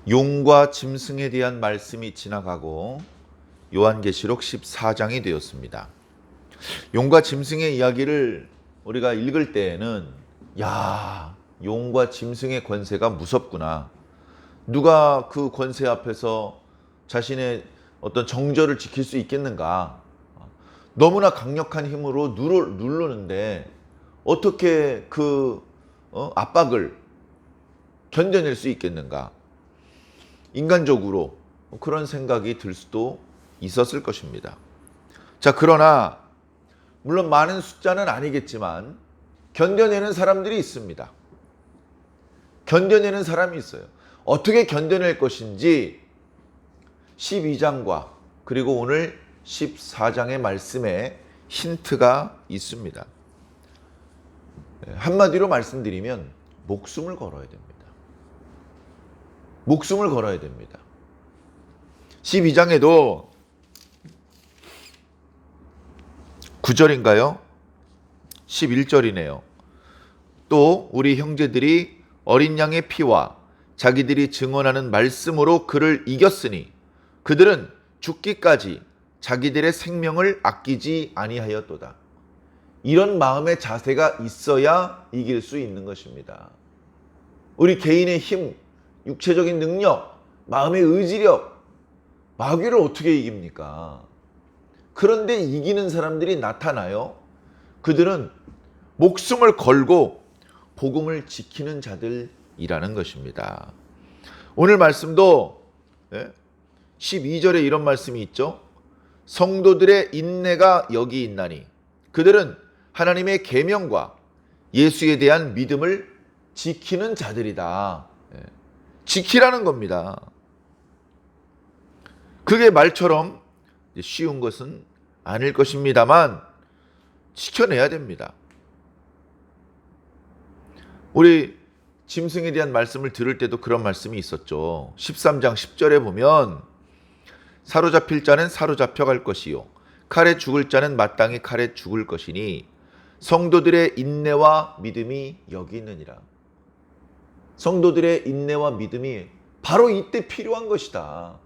용과 짐승에 대한 말씀이 지나가고 요한계시록 14장이 되었습니다. 용과 짐승의 이야기를 우리가 읽을 때에는 야, 용과 짐승의 권세가 무섭구나. 누가 그 권세 앞에서 자신의 어떤 정절을 지킬 수 있겠는가. 너무나 강력한 힘으로 누르는데 어떻게 그 압박을 견뎌낼 수 있겠는가. 인간적으로 그런 생각이 들 수도 있었을 것입니다. 자, 그러나 물론 많은 숫자는 아니겠지만 견뎌내는 사람들이 있습니다. 견뎌내는 사람이 있어요. 어떻게 견뎌낼 것인지 12장과 그리고 오늘 14장의 말씀에 힌트가 있습니다. 한마디로 말씀드리면 목숨을 걸어야 됩니다. 목숨을 걸어야 됩니다. 12장에도 9절인가요? 11절이네요. 또 우리 형제들이 어린 양의 피와 자기들이 증언하는 말씀으로 그를 이겼으니 그들은 죽기까지 자기들의 생명을 아끼지 아니하였도다. 이런 마음의 자세가 있어야 이길 수 있는 것입니다. 우리 개인의 힘, 육체적인 능력, 마음의 의지력, 마귀를 어떻게 이깁니까? 그런데 이기는 사람들이 나타나요. 그들은 목숨을 걸고 복음을 지키는 자들이라는 것입니다. 오늘 말씀도 12절에 이런 말씀이 있죠. 성도들의 인내가 여기 있나니 그들은 하나님의 계명과 예수에 대한 믿음을 지키는 자들이다. 지키라는 겁니다. 그게 말처럼 쉬운 것은 아닐 것입니다만 지켜내야 됩니다. 우리 짐승에 대한 말씀을 들을 때도 그런 말씀이 있었죠. 13장 10절에 보면 사로잡힐 자는 사로잡혀 갈 것이요 칼에 죽을 자는 마땅히 칼에 죽을 것이니 성도들의 인내와 믿음이 여기 있느니라. 성도들의 인내와 믿음이 바로 이때 필요한 것이다.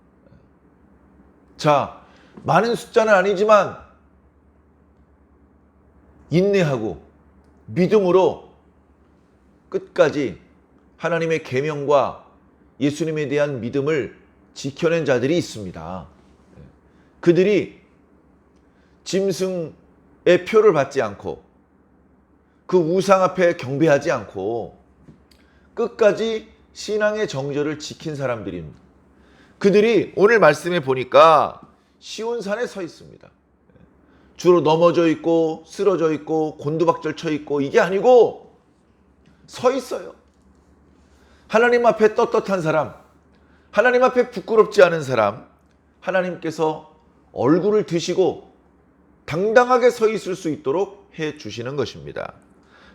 자, 많은 숫자는 아니지만 인내하고 믿음으로 끝까지 하나님의 계명과 예수님에 대한 믿음을 지켜낸 자들이 있습니다. 그들이 짐승의 표를 받지 않고 그 우상 앞에 경배하지 않고 끝까지 신앙의 정절을 지킨 사람들입니다. 그들이 오늘 말씀에 보니까 시온산에 서 있습니다. 주로 넘어져 있고 쓰러져 있고 곤두박질 쳐 있고 이게 아니고 서 있어요. 하나님 앞에 떳떳한 사람, 하나님 앞에 부끄럽지 않은 사람, 하나님께서 얼굴을 드시고 당당하게 서 있을 수 있도록 해 주시는 것입니다.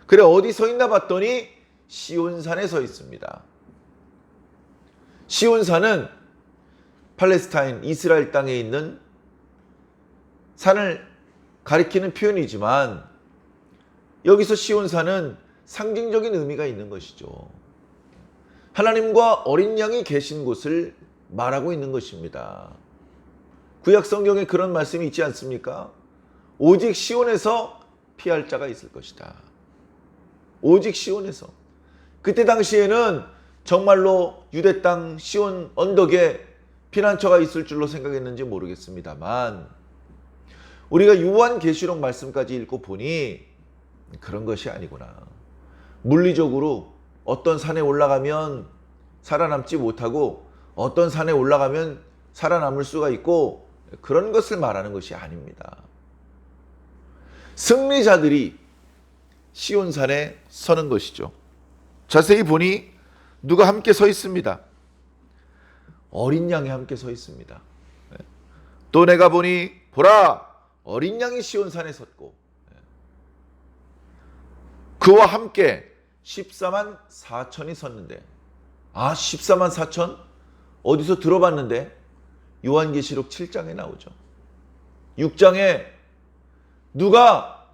그래, 어디 서 있나 봤더니 시온산에 서 있습니다. 시온산은 팔레스타인, 이스라엘 땅에 있는 산을 가리키는 표현이지만 여기서 시온산은 상징적인 의미가 있는 것이죠. 하나님과 어린 양이 계신 곳을 말하고 있는 것입니다. 구약 성경에 그런 말씀이 있지 않습니까? 오직 시온에서 피할 자가 있을 것이다. 오직 시온에서. 그때 당시에는 정말로 유대 땅 시온 언덕에 피난처가 있을 줄로 생각했는지 모르겠습니다만 우리가 요한계시록 말씀까지 읽고 보니 그런 것이 아니구나. 물리적으로 어떤 산에 올라가면 살아남지 못하고 어떤 산에 올라가면 살아남을 수가 있고 그런 것을 말하는 것이 아닙니다. 승리자들이 시온산에 서는 것이죠. 자세히 보니 누가 함께 서 있습니다. 어린 양이 함께 서 있습니다. 또 내가 보니 보라 어린 양이 시온산에 섰고 그와 함께 14만 4천이 섰는데 14만 4천? 어디서 들어봤는데 요한계시록 7장에 나오죠. 6장에 누가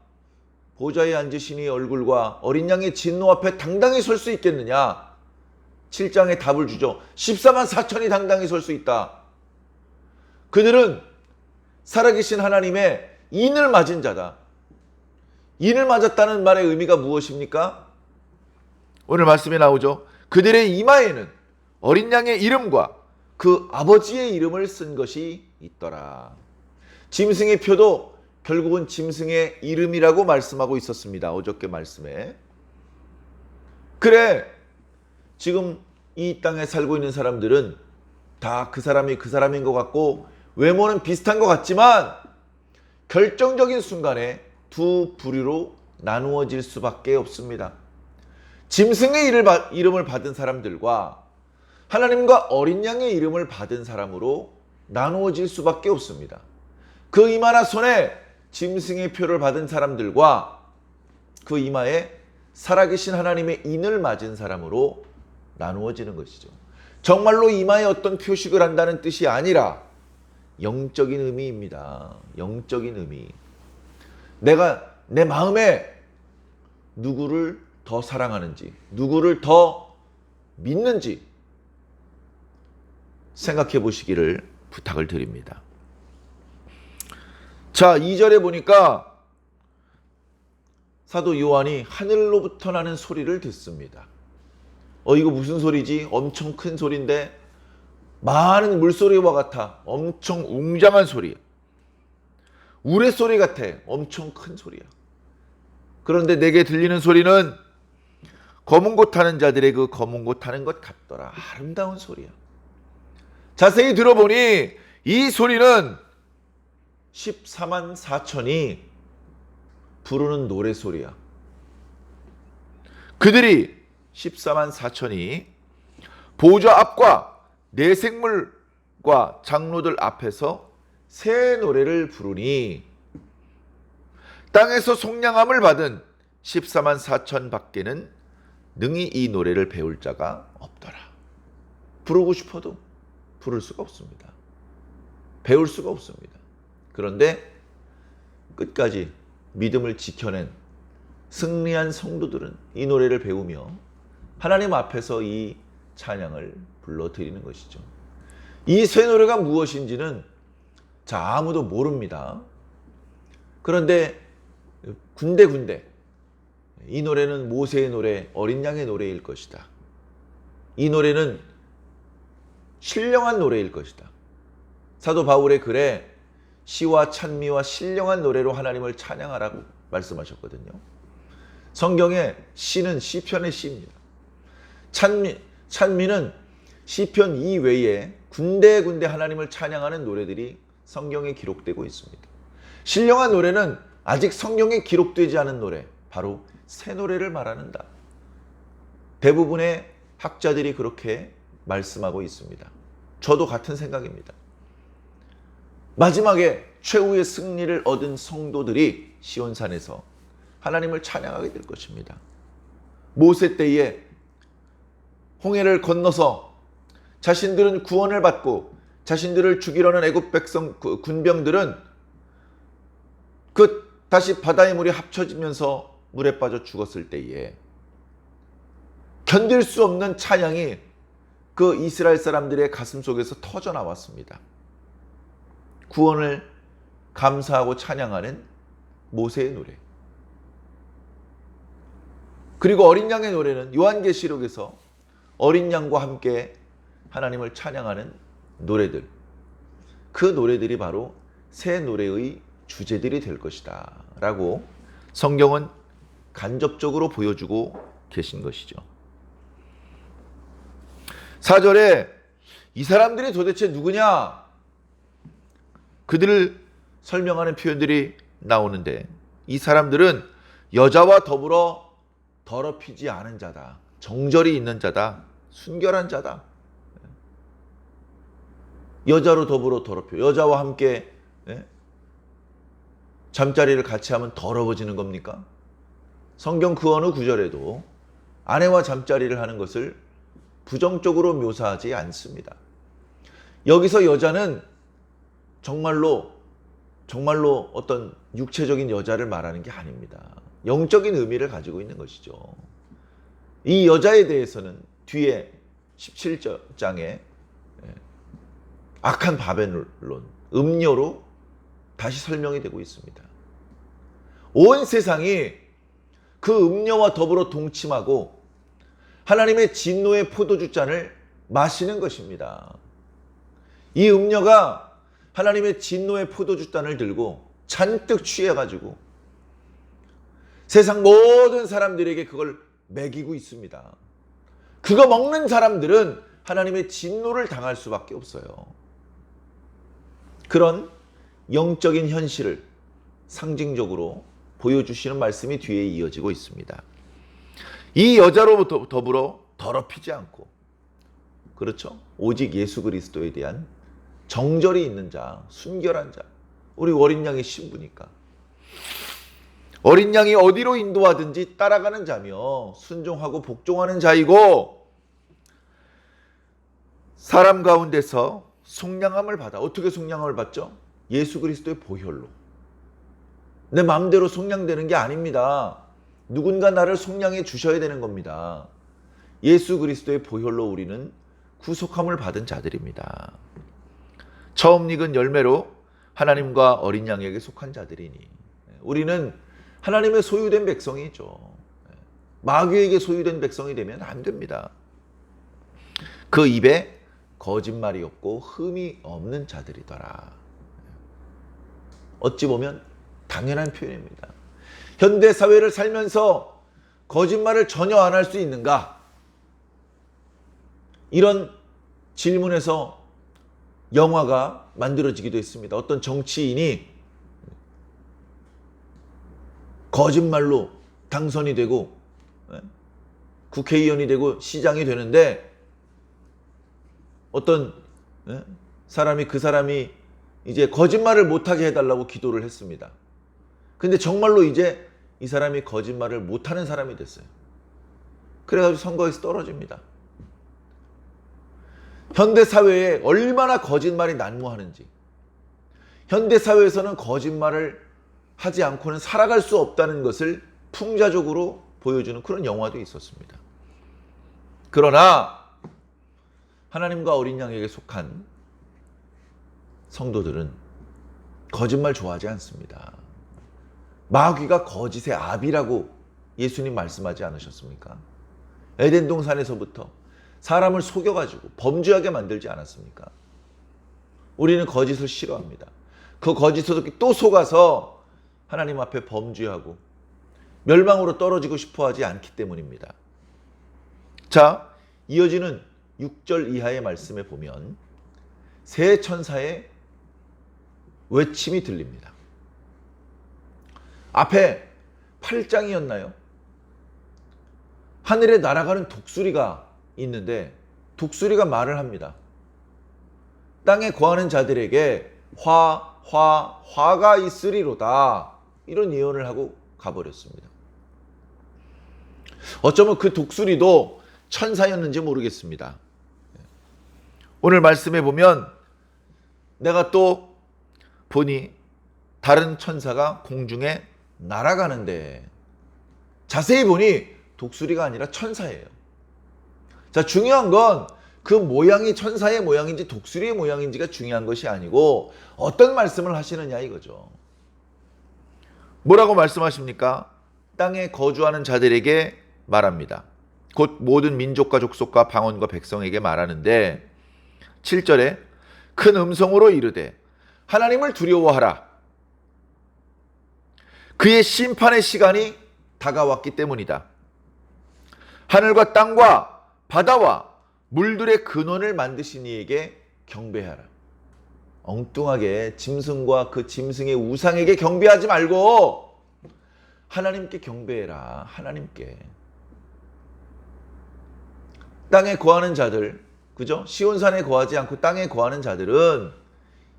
보좌에 앉으시니 얼굴과 어린 양의 진노 앞에 당당히 설 수 있겠느냐? 7장에 답을 주죠. 14만 4천이 당당히 설 수 있다. 그들은 살아계신 하나님의 인을 맞은 자다. 인을 맞았다는 말의 의미가 무엇입니까? 오늘 말씀에 나오죠. 그들의 이마에는 어린 양의 이름과 그 아버지의 이름을 쓴 것이 있더라. 짐승의 표도 결국은 짐승의 이름이라고 말씀하고 있었습니다. 어저께 말씀에. 그래, 지금 이 땅에 살고 있는 사람들은 다 그 사람이 그 사람인 것 같고 외모는 비슷한 것 같지만 결정적인 순간에 두 부류로 나누어질 수밖에 없습니다. 짐승의 이름을 받은 사람들과 하나님과 어린 양의 이름을 받은 사람으로 나누어질 수밖에 없습니다. 그 이마나 손에 짐승의 표를 받은 사람들과 그 이마에 살아계신 하나님의 인을 맞은 사람으로 나누어지는 것이죠. 정말로 이마에 어떤 표식을 한다는 뜻이 아니라 영적인 의미입니다. 영적인 의미. 내가 내 마음에 누구를 더 사랑하는지, 누구를 더 믿는지 생각해 보시기를 부탁을 드립니다. 자, 2절에 보니까 사도 요한이 하늘로부터 나는 소리를 듣습니다. 이거 무슨 소리지? 엄청 큰 소리인데 많은 물소리와 같아. 엄청 웅장한 소리. 우레소리 같아. 엄청 큰 소리야. 그런데 내게 들리는 소리는 검은 곳 타는 자들의 그 검은 곳 타는 것 같더라. 아름다운 소리야. 자세히 들어보니 이 소리는 14만 4천이 부르는 노래소리야. 그들이 14만 4천이 보좌 앞과 내생물과 장로들 앞에서 새 노래를 부르니 땅에서 속량함을 받은 14만 4천 밖에는 능히 이 노래를 배울 자가 없더라. 부르고 싶어도 부를 수가 없습니다. 배울 수가 없습니다. 그런데 끝까지 믿음을 지켜낸 승리한 성도들은 이 노래를 배우며 하나님 앞에서 이 찬양을 불러드리는 것이죠. 이 새 노래가 무엇인지는 아무도 모릅니다. 그런데 군데군데 이 노래는 모세의 노래, 어린 양의 노래일 것이다. 이 노래는 신령한 노래일 것이다. 사도 바울의 글에 시와 찬미와 신령한 노래로 하나님을 찬양하라고 말씀하셨거든요. 성경에 시는 시편의 시입니다. 찬미는 시편 이외에 군데군데 하나님을 찬양하는 노래들이 성경에 기록되고 있습니다. 신령한 노래는 아직 성경에 기록되지 않은 노래, 바로 새 노래를 말하는다. 대부분의 학자들이 그렇게 말씀하고 있습니다. 저도 같은 생각입니다. 마지막에 최후의 승리를 얻은 성도들이 시온산에서 하나님을 찬양하게 될 것입니다. 모세 때에 홍해를 건너서 자신들은 구원을 받고 자신들을 죽이려는 애굽 백성 군병들은 다시 바다의 물이 합쳐지면서 물에 빠져 죽었을 때에 견딜 수 없는 찬양이 그 이스라엘 사람들의 가슴 속에서 터져 나왔습니다. 구원을 감사하고 찬양하는 모세의 노래. 그리고 어린 양의 노래는 요한계시록에서 어린 양과 함께 하나님을 찬양하는 노래들. 그 노래들이 바로 새 노래의 주제들이 될 것이다 라고 성경은 간접적으로 보여주고 계신 것이죠. 4절에 이 사람들이 도대체 누구냐? 그들을 설명하는 표현들이 나오는데 이 사람들은 여자와 더불어 더럽히지 않은 자다. 정절이 있는 자다. 순결한 자다. 여자로 더불어 더럽혀. 여자와 함께 잠자리를 같이 하면 더러워지는 겁니까? 성경 그 어느 구절에도 아내와 잠자리를 하는 것을 부정적으로 묘사하지 않습니다. 여기서 여자는 정말로 어떤 육체적인 여자를 말하는 게 아닙니다. 영적인 의미를 가지고 있는 것이죠. 이 여자에 대해서는 뒤에 17장에 악한 바벨론, 음료로 다시 설명이 되고 있습니다. 온 세상이 그 음료와 더불어 동침하고 하나님의 진노의 포도주 잔을 마시는 것입니다. 이 음료가 하나님의 진노의 포도주 잔을 들고 잔뜩 취해가지고 세상 모든 사람들에게 그걸 먹이고 있습니다. 그거 먹는 사람들은 하나님의 진노를 당할 수밖에 없어요. 그런 영적인 현실을 상징적으로 보여주시는 말씀이 뒤에 이어지고 있습니다. 이 여자로부터 더불어 더럽히지 않고, 그렇죠? 오직 예수 그리스도에 대한 정절이 있는 자, 순결한 자, 우리 어린 양의 신부니까. 어린 양이 어디로 인도하든지 따라가는 자며 순종하고 복종하는 자이고, 사람 가운데서 속량함을 받아. 어떻게 속량함을 받죠? 예수 그리스도의 보혈로. 내 마음대로 속량되는 게 아닙니다. 누군가 나를 속량해 주셔야 되는 겁니다. 예수 그리스도의 보혈로 우리는 구속함을 받은 자들입니다. 처음 익은 열매로 하나님과 어린 양에게 속한 자들이니 우리는 하나님의 소유된 백성이죠. 마귀에게 소유된 백성이 되면 안 됩니다. 그 입에 거짓말이 없고 흠이 없는 자들이더라. 어찌 보면 당연한 표현입니다. 현대 사회를 살면서 거짓말을 전혀 안 할 수 있는가? 이런 질문에서 영화가 만들어지기도 했습니다. 어떤 정치인이 거짓말로 당선이 되고 국회의원이 되고 시장이 되는데 어떤 사람이 그 사람이 이제 거짓말을 못하게 해달라고 기도를 했습니다. 근데 정말로 이제 이 사람이 거짓말을 못하는 사람이 됐어요. 그래가지고 선거에서 떨어집니다. 현대사회에 얼마나 거짓말이 난무하는지, 현대사회에서는 거짓말을 하지 않고는 살아갈 수 없다는 것을 풍자적으로 보여주는 그런 영화도 있었습니다. 그러나 하나님과 어린 양에게 속한 성도들은 거짓말 좋아하지 않습니다. 마귀가 거짓의 아비라고 예수님 말씀하지 않으셨습니까? 에덴 동산에서부터 사람을 속여가지고 범죄하게 만들지 않았습니까? 우리는 거짓을 싫어합니다. 그 거짓을 또 속아서 하나님 앞에 범죄하고 멸망으로 떨어지고 싶어하지 않기 때문입니다. 자, 이어지는 6절 이하의 말씀에 보면 새 천사의 외침이 들립니다. 앞에 8장이었나요? 하늘에 날아가는 독수리가 있는데 독수리가 말을 합니다. 땅에 거하는 자들에게 화가 있으리로다. 이런 예언을 하고 가버렸습니다. 어쩌면 그 독수리도 천사였는지 모르겠습니다. 오늘 말씀에 보면 내가 또 보니 다른 천사가 공중에 날아가는데 자세히 보니 독수리가 아니라 천사예요. 자, 중요한 건 그 모양이 천사의 모양인지 독수리의 모양인지가 중요한 것이 아니고 어떤 말씀을 하시느냐 이거죠. 뭐라고 말씀하십니까? 땅에 거주하는 자들에게 말합니다. 곧 모든 민족과 족속과 방언과 백성에게 말하는데 7절에 큰 음성으로 이르되 하나님을 두려워하라. 그의 심판의 시간이 다가왔기 때문이다. 하늘과 땅과 바다와 물들의 근원을 만드신 이에게 경배하라. 엉뚱하게 짐승과 그 짐승의 우상에게 경배하지 말고 하나님께 경배해라. 하나님께. 땅에 거하는 자들, 그죠? 시온산에 거하지 않고 땅에 거하는 자들은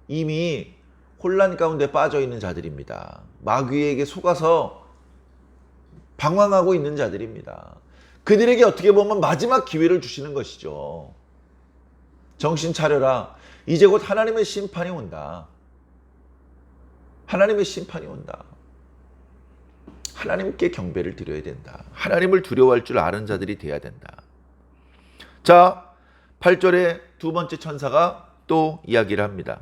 이미 혼란 가운데 빠져 있는 자들입니다. 마귀에게 속아서 방황하고 있는 자들입니다. 그들에게 어떻게 보면 마지막 기회를 주시는 것이죠. 정신 차려라. 이제 곧 하나님의 심판이 온다. 하나님의 심판이 온다. 하나님께 경배를 드려야 된다. 하나님을 두려워할 줄 아는 자들이 돼야 된다. 자, 8절에 두 번째 천사가 또 이야기를 합니다.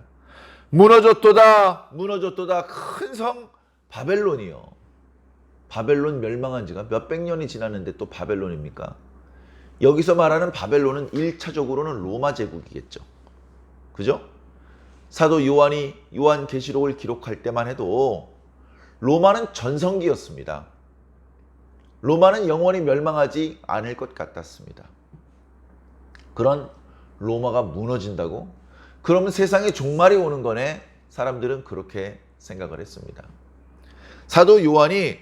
무너졌도다, 무너졌도다. 큰 성 바벨론이요. 바벨론 멸망한 지가 몇백 년이 지났는데 또 바벨론입니까? 여기서 말하는 바벨론은 1차적으로는 로마 제국이겠죠. 그죠? 사도 요한이 요한계시록을 기록할 때만 해도 로마는 전성기였습니다. 로마는 영원히 멸망하지 않을 것 같았습니다. 그런 로마가 무너진다고? 그러면 세상에 종말이 오는 거네? 사람들은 그렇게 생각을 했습니다. 사도 요한이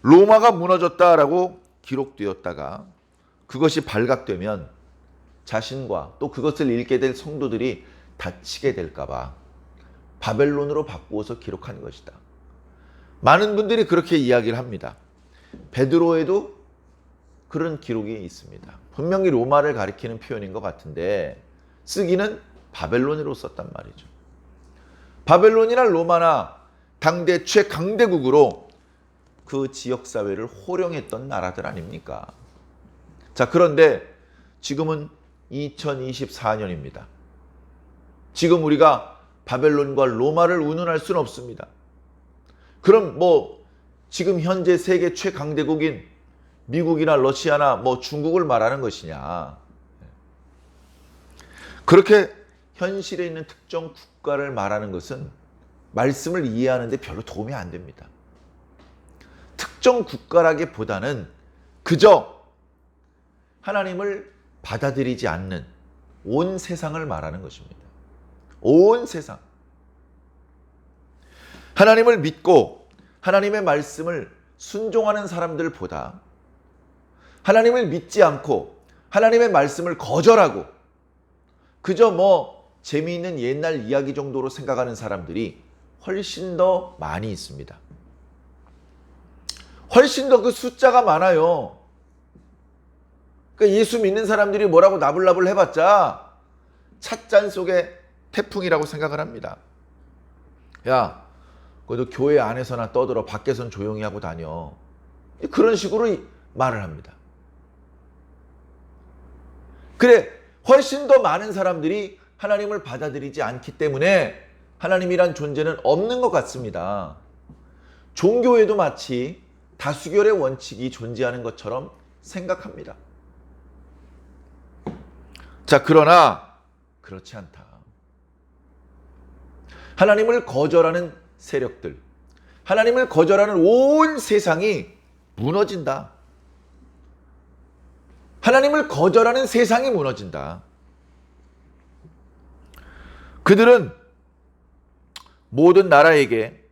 로마가 무너졌다라고 기록되었다가 그것이 발각되면 자신과 또 그것을 읽게 될 성도들이 다치게 될까 봐 바벨론으로 바꾸어서 기록한 것이다. 많은 분들이 그렇게 이야기를 합니다. 베드로에도 그런 기록이 있습니다. 분명히 로마를 가리키는 표현인 것 같은데 쓰기는 바벨론으로 썼단 말이죠. 바벨론이나 로마나 당대 최강대국으로 그 지역사회를 호령했던 나라들 아닙니까? 자, 그런데 지금은 2024년입니다. 지금 우리가 바벨론과 로마를 운운할 수는 없습니다. 그럼 지금 현재 세계 최강대국인 미국이나 러시아나 중국을 말하는 것이냐? 그렇게 현실에 있는 특정 국가를 말하는 것은 말씀을 이해하는 데 별로 도움이 안 됩니다. 특정 국가라기보다는 그저 하나님을 받아들이지 않는 온 세상을 말하는 것입니다. 온 세상. 하나님을 믿고 하나님의 말씀을 순종하는 사람들보다 하나님을 믿지 않고 하나님의 말씀을 거절하고 그저 재미있는 옛날 이야기 정도로 생각하는 사람들이 훨씬 더 많이 있습니다. 훨씬 더 그 숫자가 많아요. 그러니까 예수 믿는 사람들이 뭐라고 나불나불 해봤자 찻잔 속의 태풍이라고 생각을 합니다. 야, 그래도 교회 안에서나 떠들어 밖에선 조용히 하고 다녀. 그런 식으로 말을 합니다. 그래, 훨씬 더 많은 사람들이 하나님을 받아들이지 않기 때문에 하나님이란 존재는 없는 것 같습니다. 종교에도 마치 다수결의 원칙이 존재하는 것처럼 생각합니다. 자, 그러나 그렇지 않다. 하나님을 거절하는 세력들, 하나님을 거절하는 온 세상이 무너진다. 하나님을 거절하는 세상이 무너진다. 그들은 모든 나라에게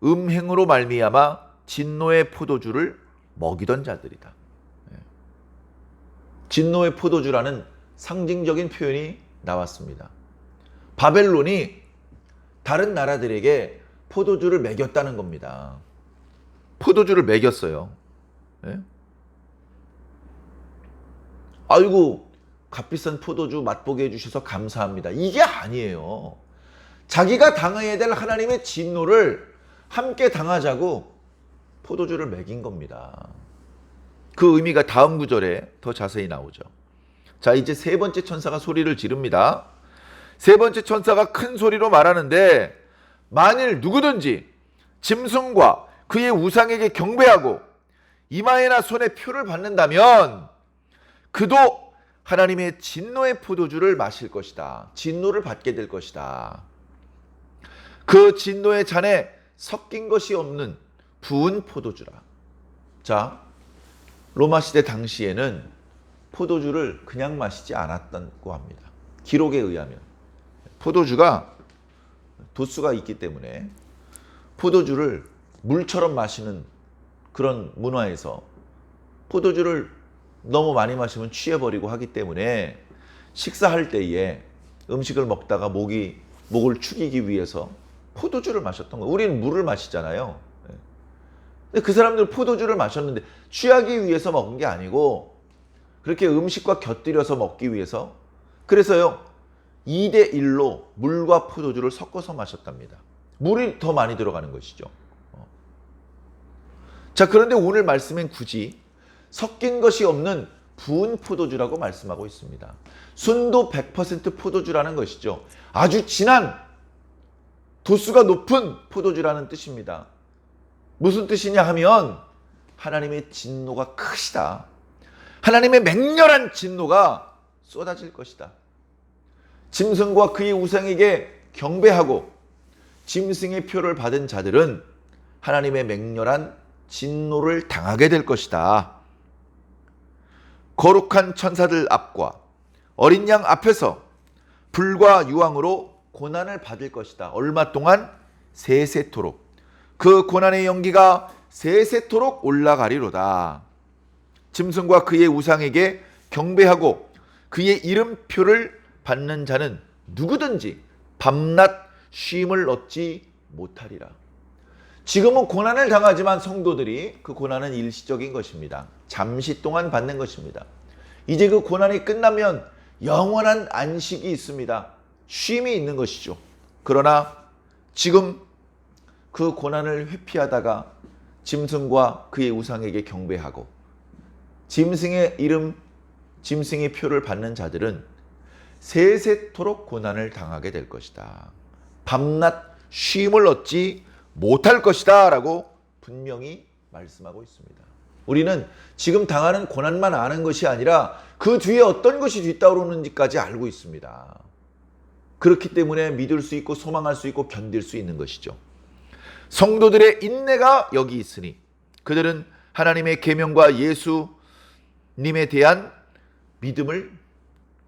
음행으로 말미암아 진노의 포도주를 먹이던 자들이다. 진노의 포도주라는 상징적인 표현이 나왔습니다. 바벨론이 다른 나라들에게 포도주를 먹였다는 겁니다. 포도주를 먹였어요. 네? 아이고, 값비싼 포도주 맛보게 해주셔서 감사합니다. 이게 아니에요. 자기가 당해야 될 하나님의 진노를 함께 당하자고 포도주를 먹인 겁니다. 그 의미가 다음 구절에 더 자세히 나오죠. 자, 이제 세 번째 천사가 소리를 지릅니다. 세 번째 천사가 큰 소리로 말하는데 만일 누구든지 짐승과 그의 우상에게 경배하고 이마에나 손에 표를 받는다면 그도 하나님의 진노의 포도주를 마실 것이다. 진노를 받게 될 것이다. 그 진노의 잔에 섞인 것이 없는 부은 포도주라. 자, 로마 시대 당시에는 포도주를 그냥 마시지 않았다고 합니다. 기록에 의하면 포도주가 도수가 있기 때문에 포도주를 물처럼 마시는 그런 문화에서 포도주를 너무 많이 마시면 취해버리고 하기 때문에 식사할 때에 음식을 먹다가 목을 축이기 위해서 포도주를 마셨던 거예요. 우리는 물을 마시잖아요. 근데 그 사람들은 포도주를 마셨는데 취하기 위해서 먹은 게 아니고 그렇게 음식과 곁들여서 먹기 위해서, 그래서요 2대 1로 물과 포도주를 섞어서 마셨답니다. 물이 더 많이 들어가는 것이죠. 자, 그런데 오늘 말씀엔 굳이 섞인 것이 없는 부은 포도주라고 말씀하고 있습니다. 순도 100% 포도주라는 것이죠. 아주 진한 도수가 높은 포도주라는 뜻입니다. 무슨 뜻이냐 하면 하나님의 진노가 크시다. 하나님의 맹렬한 진노가 쏟아질 것이다. 짐승과 그의 우상에게 경배하고 짐승의 표를 받은 자들은 하나님의 맹렬한 진노를 당하게 될 것이다. 거룩한 천사들 앞과 어린 양 앞에서 불과 유황으로 고난을 받을 것이다. 얼마 동안? 세세토록. 그 고난의 연기가 세세토록 올라가리로다. 짐승과 그의 우상에게 경배하고 그의 이름표를 받는 자는 누구든지 밤낮 쉼을 얻지 못하리라. 지금은 고난을 당하지만 성도들이 그 고난은 일시적인 것입니다. 잠시 동안 받는 것입니다. 이제 그 고난이 끝나면 영원한 안식이 있습니다. 쉼이 있는 것이죠. 그러나 지금 그 고난을 회피하다가 짐승과 그의 우상에게 경배하고 짐승의 이름, 짐승의 표를 받는 자들은 세세토록 고난을 당하게 될 것이다. 밤낮 쉼을 얻지 못할 것이다 라고 분명히 말씀하고 있습니다. 우리는 지금 당하는 고난만 아는 것이 아니라 그 뒤에 어떤 것이 뒤따르는지까지 알고 있습니다. 그렇기 때문에 믿을 수 있고 소망할 수 있고 견딜 수 있는 것이죠. 성도들의 인내가 여기 있으니 그들은 하나님의 계명과 예수님에 대한 믿음을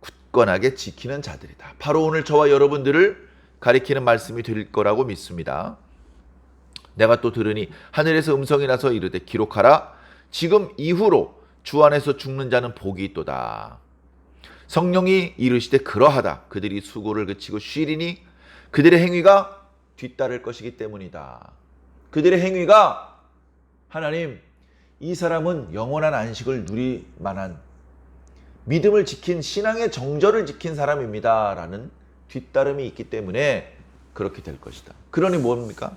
굳건하게 지키는 자들이다. 바로 오늘 저와 여러분들을 가리키는 말씀이 될 거라고 믿습니다. 내가 또 들으니 하늘에서 음성이 나서 이르되 기록하라. 지금 이후로 주 안에서 죽는 자는 복이 있도다. 성령이 이르시되 그러하다. 그들이 수고를 그치고 쉬리니 그들의 행위가 뒤따를 것이기 때문이다. 그들의 행위가 하나님, 이 사람은 영원한 안식을 누릴 만한 믿음을 지킨 신앙의 정절을 지킨 사람입니다 라는 뒤따름이 있기 때문에 그렇게 될 것이다. 그러니 뭡니까?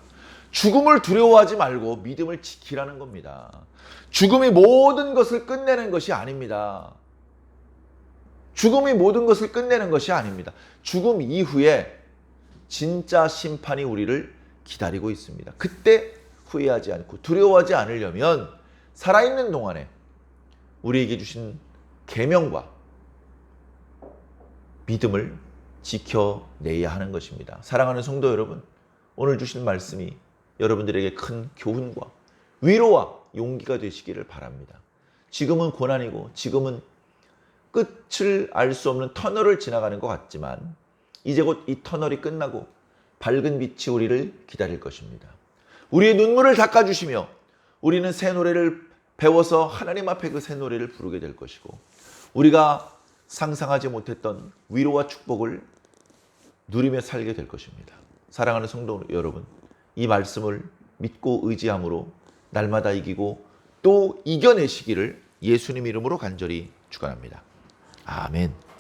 죽음을 두려워하지 말고 믿음을 지키라는 겁니다. 죽음이 모든 것을 끝내는 것이 아닙니다. 죽음이 모든 것을 끝내는 것이 아닙니다. 죽음 이후에 진짜 심판이 우리를 기다리고 있습니다. 그때 후회하지 않고 두려워하지 않으려면 살아있는 동안에 우리에게 주신 계명과 믿음을 지켜내야 하는 것입니다. 사랑하는 성도 여러분, 오늘 주신 말씀이 여러분들에게 큰 교훈과 위로와 용기가 되시기를 바랍니다. 지금은 고난이고 지금은 끝을 알 수 없는 터널을 지나가는 것 같지만 이제 곧 이 터널이 끝나고 밝은 빛이 우리를 기다릴 것입니다. 우리의 눈물을 닦아주시며 우리는 새 노래를 배워서 하나님 앞에 그 새 노래를 부르게 될 것이고 우리가 상상하지 못했던 위로와 축복을 누리며 살게 될 것입니다. 사랑하는 성도 여러분, 이 말씀을 믿고 의지함으로 날마다 이기고 또 이겨내시기를 예수님 이름으로 간절히 축원합니다. 아멘.